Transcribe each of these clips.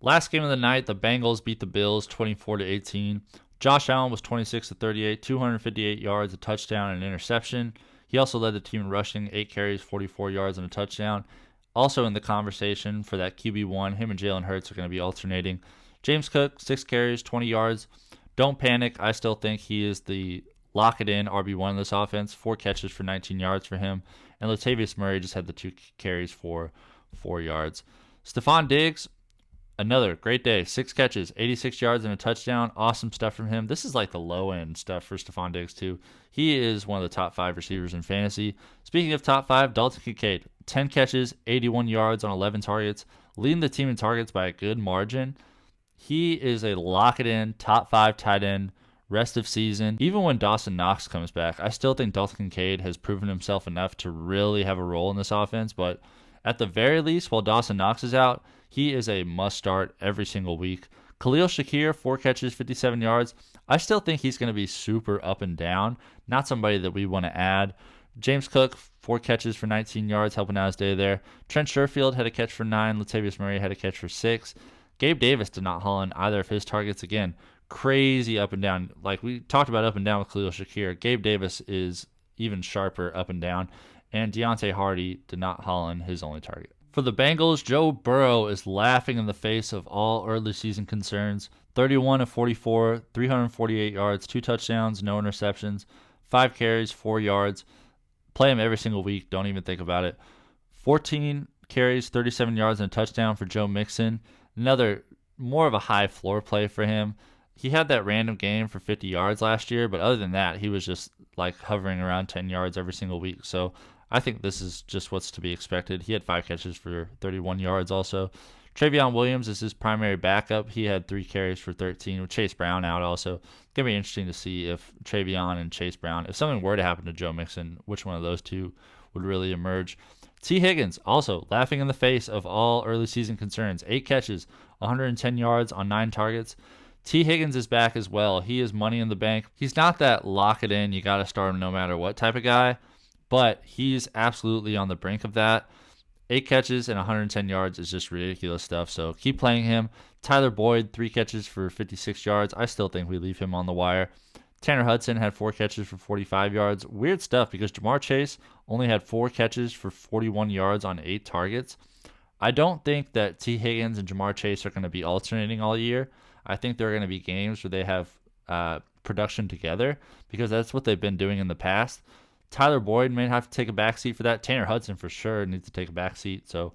Last game of the night, the Bengals beat the Bills 24-18. Josh Allen was 26-38, 258 yards, a touchdown, and an interception. He also led the team in rushing, 8 carries, 44 yards, and a touchdown. Also in the conversation for that QB1, him and Jalen Hurts are going to be alternating. James Cook, 6 carries, 20 yards. Don't panic. I still think he is the lock-it-in RB1 in this offense. 4 catches for 19 yards for him. And Latavius Murray just had the 2 carries for 4 yards. Stefon Diggs, another great day. 6 catches, 86 yards, and a touchdown. Awesome stuff from him. This is like the low-end stuff for Stefon Diggs, too. He is one of the top 5 receivers in fantasy. Speaking of top 5, Dalton Kincaid, 10 catches, 81 yards on 11 targets, leading the team in targets by a good margin. He is a lock-it-in, top 5 tight end rest of season. Even when Dawson Knox comes back, I still think Dalton Kincaid has proven himself enough to really have a role in this offense. But at the very least, while Dawson Knox is out, he is a must-start every single week. Khalil Shakir, 4 catches, 57 yards. I still think he's going to be super up and down. Not somebody that we want to add. James Cook, 4 catches for 19 yards, helping out his day there. Trent Sherfield had a catch for 9. Latavius Murray had a catch for 6. Gabe Davis did not haul in either of his targets again. Crazy up and down. Like we talked about up and down with Khalil Shakir, Gabe Davis is even sharper up and down. And Deontay Hardy did not haul in his only target. For the Bengals, Joe Burrow is laughing in the face of all early season concerns. 31 of 44, 348 yards, 2 touchdowns, no interceptions, 5 carries, 4 yards. Play him every single week. Don't even think about it. 14 carries, 37 yards, and a touchdown for Joe Mixon. Another more of a high floor play for him. He had that random game for 50 yards last year, but other than that, he was just like hovering around 10 yards every single week. So I think this is just what's to be expected. He had 5 catches for 31 yards also. Trayveon Williams is his primary backup. He had 3 carries for 13 with Chase Brown out also. It's going to be interesting to see if Trayveon and Chase Brown, if something were to happen to Joe Mixon, which one of those two would really emerge. T. Higgins also laughing in the face of all early season concerns. 8 catches, 110 yards on 9 targets. T. Higgins is back as well. He is money in the bank. He's not that lock it in, you got to start him no matter what type of guy, but he's absolutely on the brink of that. 8 catches and 110 yards is just ridiculous stuff, so keep playing him. Tyler Boyd, 3 catches for 56 yards. I still think we leave him on the wire. Tanner Hudson had 4 catches for 45 yards. Weird stuff because Jamar Chase only had 4 catches for 41 yards on 8 targets. I don't think that T. Higgins and Jamar Chase are going to be alternating all year. I think there are going to be games where they have production together because that's what they've been doing in the past. Tyler Boyd may have to take a backseat for that. Tanner Hudson for sure needs to take a backseat. So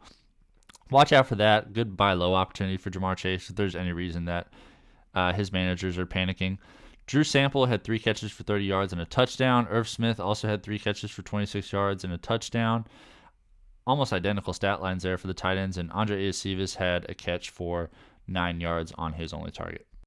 watch out for that. Good buy low opportunity for Jamar Chase if there's any reason that his managers are panicking. Drew Sample had 3 catches for 30 yards and a touchdown. Irv Smith also had 3 catches for 26 yards and a touchdown. Almost identical stat lines there for the tight ends. And Andre Iosivas had a catch for 9 yards on his only target.